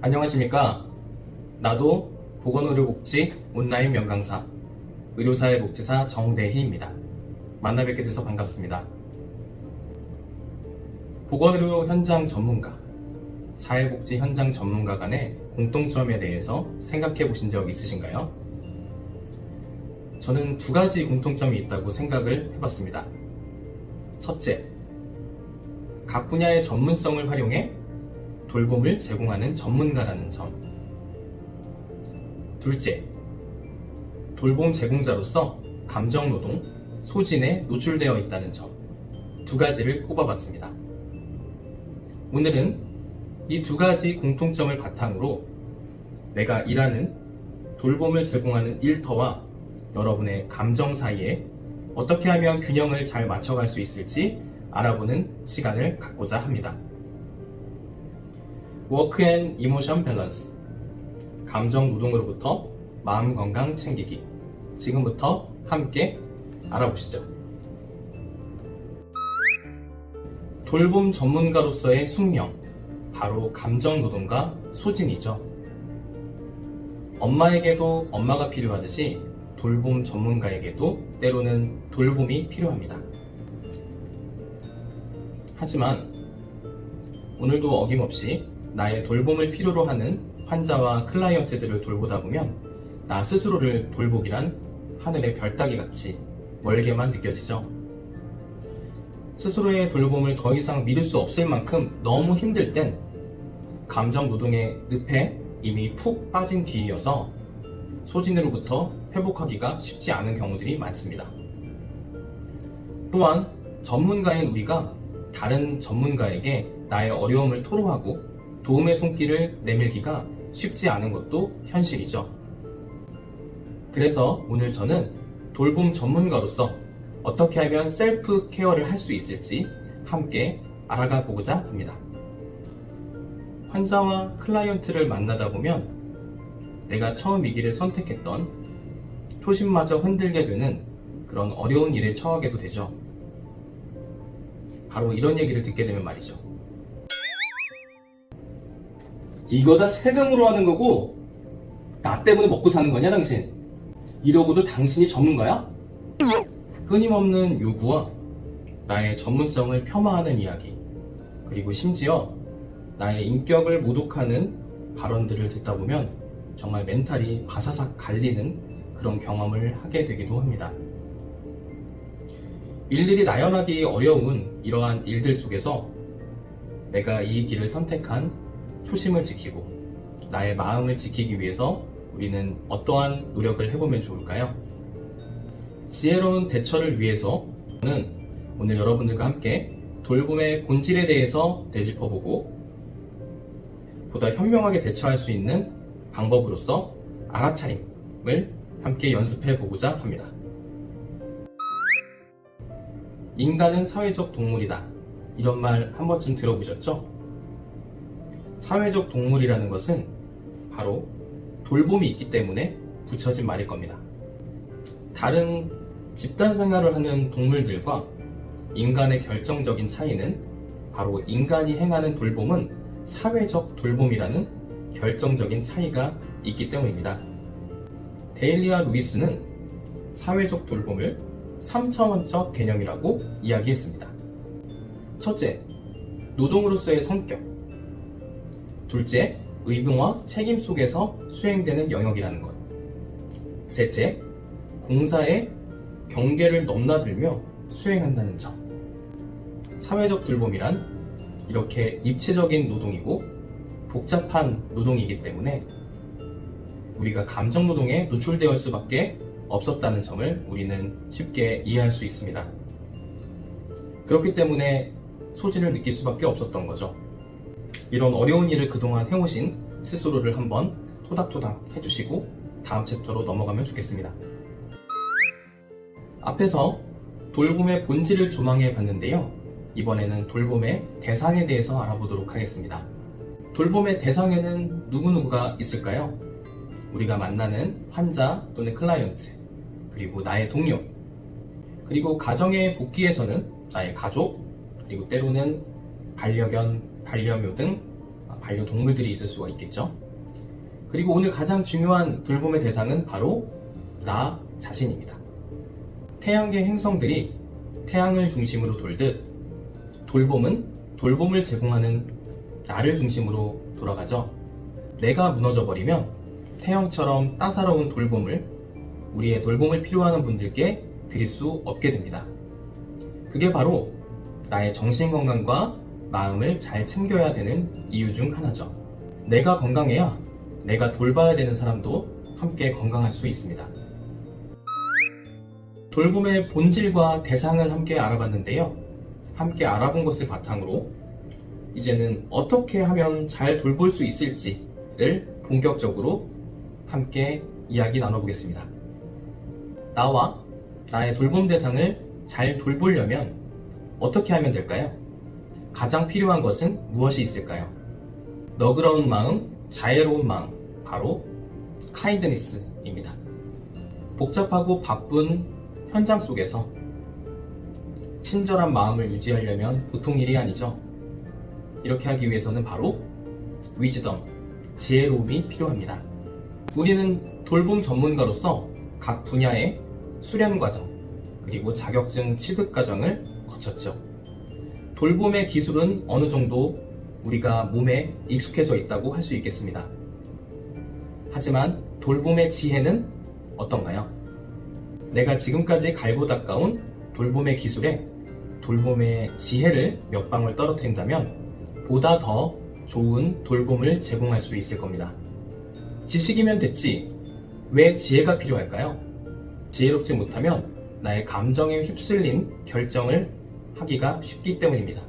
안녕하십니까. 나도 보건의료복지 온라인 명강사 의료사회복지사 정대희입니다. 만나 뵙게 돼서 반갑습니다. 보건의료 현장 전문가, 사회복지 현장 전문가 간의 공통점에 대해서 생각해 보신 적 있으신가요? 저는 두 가지 공통점이 있다고 생각을 해봤습니다. 첫째, 각 분야의 전문성을 활용해 돌봄을 제공하는 전문가라는 점. 둘째, 돌봄 제공자로서 감정노동, 소진에 노출되어 있다는 점. 두 가지를 꼽아봤습니다. 오늘은 이 두 가지 공통점을 바탕으로 내가 일하는 돌봄을 제공하는 일터와 여러분의 감정 사이에 어떻게 하면 균형을 잘 맞춰갈 수 있을지 알아보는 시간을 갖고자 합니다. 워크 앤 이모션 밸런스, 감정 노동으로부터 마음 건강 챙기기. 지금부터 함께 알아보시죠. 돌봄 전문가로서의 숙명, 바로 감정 노동과 소진이죠. 엄마에게도 엄마가 필요하듯이 돌봄 전문가에게도 때로는 돌봄이 필요합니다. 하지만 오늘도 어김없이 나의 돌봄을 필요로 하는 환자와 클라이언트들을 돌보다 보면 나 스스로를 돌보기란 하늘의 별 따기 같이 멀게만 느껴지죠. 스스로의 돌봄을 더 이상 미룰 수 없을 만큼 너무 힘들 땐 감정 노동의 늪에 이미 푹 빠진 뒤이어서 소진으로부터 회복하기가 쉽지 않은 경우들이 많습니다. 또한 전문가인 우리가 다른 전문가에게 나의 어려움을 토로하고 도움의 손길을 내밀기가 쉽지 않은 것도 현실이죠. 그래서 오늘 저는 돌봄 전문가로서 어떻게 하면 셀프 케어를 할 수 있을지 함께 알아가 보고자 합니다. 환자와 클라이언트를 만나다 보면 내가 처음 이 길을 선택했던 초심마저 흔들게 되는 그런 어려운 일에 처하게도 되죠. 바로 이런 얘기를 듣게 되면 말이죠. 이거 다 세금으로 하는 거고 나 때문에 먹고 사는 거냐 당신? 이러고도 당신이 전문가야? 끊임없는 요구와 나의 전문성을 폄하하는 이야기, 그리고 심지어 나의 인격을 모독하는 발언들을 듣다 보면 정말 멘탈이 바사삭 갈리는 그런 경험을 하게 되기도 합니다. 일일이 나열하기 어려운 이러한 일들 속에서 내가 이 길을 선택한 초심을 지키고 나의 마음을 지키기 위해서 우리는 어떠한 노력을 해보면 좋을까요? 지혜로운 대처를 위해서는 오늘 여러분들과 함께 돌봄의 본질에 대해서 되짚어보고 보다 현명하게 대처할 수 있는 방법으로서 알아차림을 함께 연습해보고자 합니다. 인간은 사회적 동물이다. 이런 말 한 번쯤 들어보셨죠? 사회적 동물이라는 것은 바로 돌봄이 있기 때문에 붙여진 말일 겁니다. 다른 집단 생활을 하는 동물들과 인간의 결정적인 차이는 바로 인간이 행하는 돌봄은 사회적 돌봄이라는 결정적인 차이가 있기 때문입니다. 데일리아 루이스는 사회적 돌봄을 3차원적 개념이라고 이야기했습니다. 첫째, 노동으로서의 성격. 둘째, 의무와 책임 속에서 수행되는 영역이라는 것. 셋째, 공사의 경계를 넘나들며 수행한다는 점. 사회적 돌봄이란 이렇게 입체적인 노동이고 복잡한 노동이기 때문에 우리가 감정 노동에 노출될 수밖에 없었다는 점을 우리는 쉽게 이해할 수 있습니다. 그렇기 때문에 소진을 느낄 수밖에 없었던 거죠. 이런 어려운 일을 그동안 해오신 스스로를 한번 토닥토닥 해주시고 다음 챕터로 넘어가면 좋겠습니다. 앞에서 돌봄의 본질을 조망해 봤는데요. 이번에는 돌봄의 대상에 대해서 알아보도록 하겠습니다. 돌봄의 대상에는 누구누구가 있을까요? 우리가 만나는 환자 또는 클라이언트, 그리고 나의 동료, 그리고 가정의 복귀에서는 나의 가족, 그리고 때로는 반려견, 반려묘 등 반려동물들이 있을 수가 있겠죠. 그리고 오늘 가장 중요한 돌봄의 대상은 바로 나 자신입니다. 태양계 행성들이 태양을 중심으로 돌듯 돌봄은 돌봄을 제공하는 나를 중심으로 돌아가죠. 내가 무너져 버리면 태양처럼 따사로운 돌봄을 우리의 돌봄을 필요하는 분들께 드릴 수 없게 됩니다. 그게 바로 나의 정신건강과 마음을 잘 챙겨야 되는 이유 중 하나죠. 내가 건강해야 내가 돌봐야 되는 사람도 함께 건강할 수 있습니다. 돌봄의 본질과 대상을 함께 알아봤는데요. 함께 알아본 것을 바탕으로 이제는 어떻게 하면 잘 돌볼 수 있을지를 본격적으로 함께 이야기 나눠보겠습니다. 나와 나의 돌봄 대상을 잘 돌보려면 어떻게 하면 될까요? 가장 필요한 것은 무엇이 있을까요? 너그러운 마음, 자애로운 마음, 바로 카인드니스입니다. 복잡하고 바쁜 현장 속에서 친절한 마음을 유지하려면 보통 일이 아니죠. 이렇게 하기 위해서는 바로 위즈덤, 지혜로움이 필요합니다. 우리는 돌봄 전문가로서 각 분야의 수련 과정, 그리고 자격증 취득 과정을 거쳤죠. 돌봄의 기술은 어느 정도 우리가 몸에 익숙해져 있다고 할 수 있겠습니다. 하지만 돌봄의 지혜는 어떤가요? 내가 지금까지 갈고 닦아온 돌봄의 기술에 돌봄의 지혜를 몇 방울 떨어뜨린다면 보다 더 좋은 돌봄을 제공할 수 있을 겁니다. 지식이면 됐지, 왜 지혜가 필요할까요? 지혜롭지 못하면 나의 감정에 휩쓸린 결정을 하기가 쉽기 때문입니다.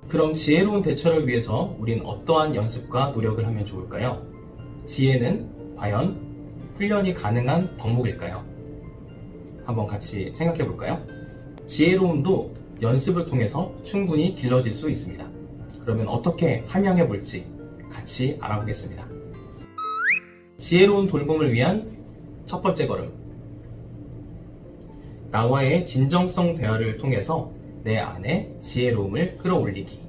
그럼 지혜로운 대처를 위해서 우린 어떠한 연습과 노력을 하면 좋을까요? 지혜는 과연 훈련이 가능한 덕목일까요? 한번 같이 생각해 볼까요? 지혜로움도 연습을 통해서 충분히 길러질 수 있습니다. 그러면 어떻게 함양해 볼지 같이 알아보겠습니다. 지혜로운 돌봄을 위한 첫 번째 걸음. 나와의 진정성 대화를 통해서 내 안에 지혜로움을 끌어올리기.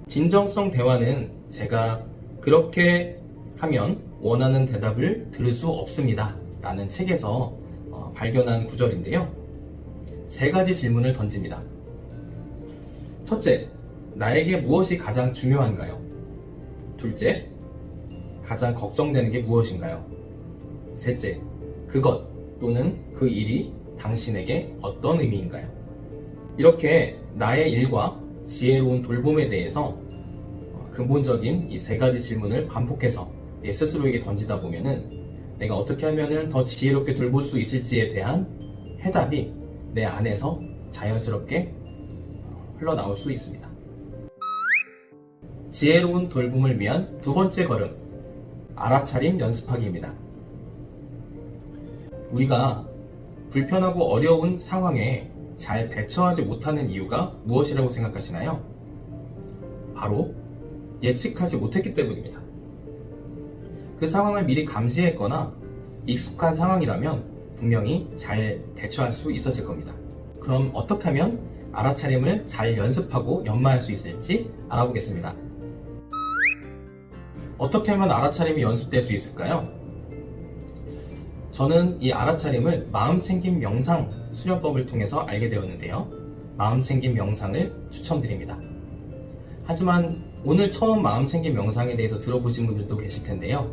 진정성 대화는 제가 그렇게 하면 원하는 대답을 들을 수 없습니다 라는 책에서 발견한 구절인데요. 세 가지 질문을 던집니다. 첫째, 나에게 무엇이 가장 중요한가요? 둘째, 가장 걱정되는 게 무엇인가요? 셋째, 그것 또는 그 일이 당신에게 어떤 의미인가요? 이렇게 나의 일과 지혜로운 돌봄에 대해서 근본적인 이 세 가지 질문을 반복해서 내 스스로에게 던지다 보면은 내가 어떻게 하면은 더 지혜롭게 돌볼 수 있을지에 대한 해답이 내 안에서 자연스럽게 흘러나올 수 있습니다. 지혜로운 돌봄을 위한 두 번째 걸음, 알아차림 연습하기입니다. 우리가 불편하고 어려운 상황에 잘 대처하지 못하는 이유가 무엇이라고 생각하시나요? 바로 예측하지 못했기 때문입니다. 그 상황을 미리 감지했거나 익숙한 상황이라면 분명히 잘 대처할 수 있었을 겁니다. 그럼 어떻게 하면 알아차림을 잘 연습하고 연마할 수 있을지 알아보겠습니다. 어떻게 하면 알아차림이 연습될 수 있을까요? 저는 이 알아차림을 마음챙김 명상 수련법을 통해서 알게 되었는데요. 마음챙김 명상을 추천드립니다. 하지만 오늘 처음 마음챙김 명상에 대해서 들어보신 분들도 계실 텐데요.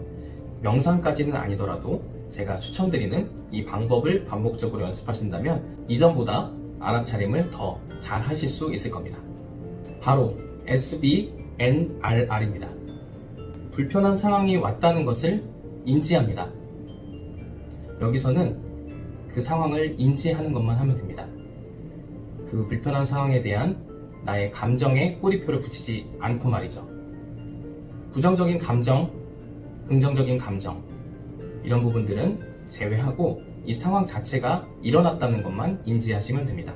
명상까지는 아니더라도 제가 추천드리는 이 방법을 반복적으로 연습하신다면 이전보다 알아차림을 더 잘 하실 수 있을 겁니다. 바로 SBNRR입니다. 불편한 상황이 왔다는 것을 인지합니다. 여기서는 그 상황을 인지하는 것만 하면 됩니다. 그 불편한 상황에 대한 나의 감정에 꼬리표를 붙이지 않고 말이죠. 부정적인 감정, 긍정적인 감정, 이런 부분들은 제외하고 이 상황 자체가 일어났다는 것만 인지하시면 됩니다.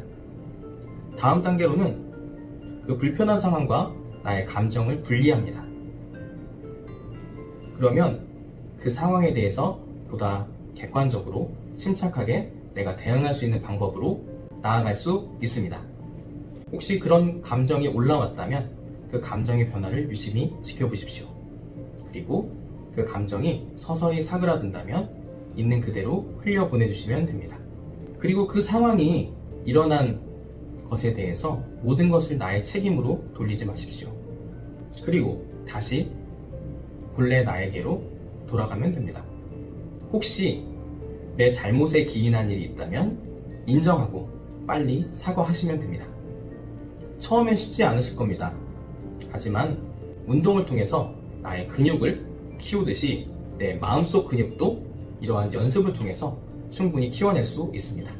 다음 단계로는 그 불편한 상황과 나의 감정을 분리합니다. 그러면 그 상황에 대해서 보다 객관적으로 침착하게 내가 대응할 수 있는 방법으로 나아갈 수 있습니다. 혹시 그런 감정이 올라왔다면 그 감정의 변화를 유심히 지켜보십시오. 그리고 그 감정이 서서히 사그라든다면 있는 그대로 흘려보내주시면 됩니다. 그리고 그 상황이 일어난 것에 대해서 모든 것을 나의 책임으로 돌리지 마십시오. 그리고 다시 본래 나에게로 돌아가면 됩니다. 혹시 내 잘못에 기인한 일이 있다면 인정하고 빨리 사과하시면 됩니다. 처음엔 쉽지 않으실 겁니다. 하지만 운동을 통해서 나의 근육을 키우듯이 내 마음속 근육도 이러한 연습을 통해서 충분히 키워낼 수 있습니다.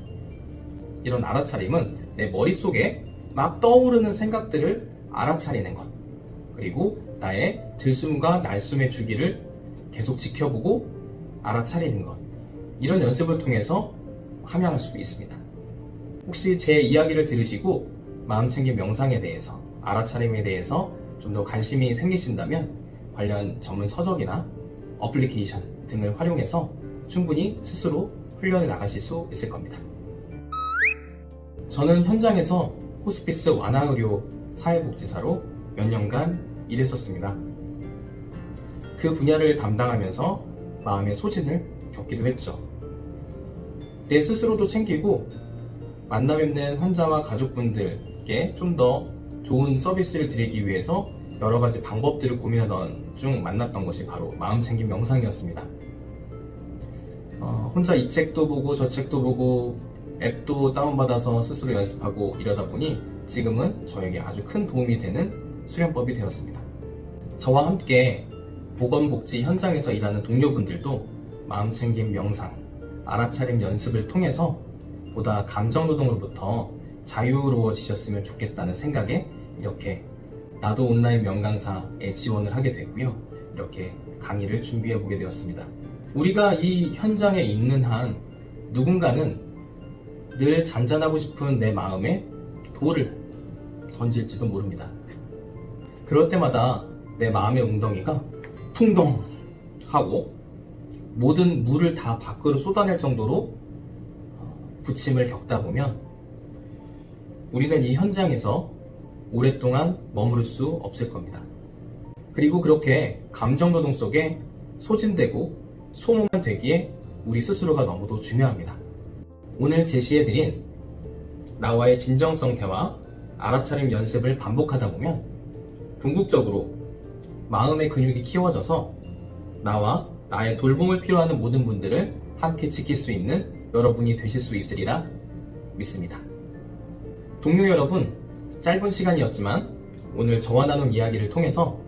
이런 알아차림은 내 머릿속에 막 떠오르는 생각들을 알아차리는 것, 그리고 나의 들숨과 날숨의 주기를 계속 지켜보고 알아차리는 것, 이런 연습을 통해서 함양할 수 있습니다. 혹시 제 이야기를 들으시고 마음챙김 명상에 대해서, 알아차림에 대해서 좀 더 관심이 생기신다면 관련 전문 서적이나 어플리케이션 등을 활용해서 충분히 스스로 훈련해 나가실 수 있을 겁니다. 저는 현장에서 호스피스 완화의료 사회복지사로 몇 년간 일했었습니다. 그 분야를 담당하면서 마음의 소진을 겪기도 했죠. 내 스스로도 챙기고 만나 뵙는 환자와 가족분들께 좀 더 좋은 서비스를 드리기 위해서 여러 가지 방법들을 고민하던 중 만났던 것이 바로 마음챙김 명상이었습니다. 혼자 이 책도 보고 저 책도 보고 앱도 다운받아서 스스로 연습하고 이러다 보니 지금은 저에게 아주 큰 도움이 되는 수련법이 되었습니다. 저와 함께 보건복지 현장에서 일하는 동료분들도 마음챙김 명상, 알아차림 연습을 통해서 보다 감정노동으로부터 자유로워지셨으면 좋겠다는 생각에 이렇게 나도 온라인 명강사에 지원을 하게 됐고요. 이렇게 강의를 준비해 보게 되었습니다. 우리가 이 현장에 있는 한 누군가는 늘 잔잔하고 싶은 내 마음에 돌을 던질지도 모릅니다. 그럴 때마다 내 마음의 웅덩이가 퉁동 하고 모든 물을 다 밖으로 쏟아낼 정도로 부침을 겪다 보면 우리는 이 현장에서 오랫동안 머무를 수 없을 겁니다. 그리고 그렇게 감정노동 속에 소진되고 소모만 되기에 우리 스스로가 너무도 중요합니다. 오늘 제시해드린 나와의 진정성 대화, 알아차림 연습을 반복하다 보면 궁극적으로 마음의 근육이 키워져서 나와 나의 돌봄을 필요하는 모든 분들을 함께 지킬 수 있는 여러분이 되실 수 있으리라 믿습니다. 동료 여러분, 짧은 시간이었지만 오늘 저와 나눈 이야기를 통해서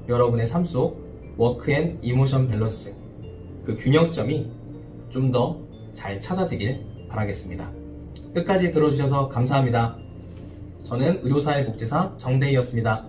여러분의 삶 속 워크 앤 이모션 밸런스, 그 균형점이 좀 더 잘 찾아지길 바라겠습니다. 끝까지 들어주셔서 감사합니다. 저는 의료사회복지사 정대희였습니다.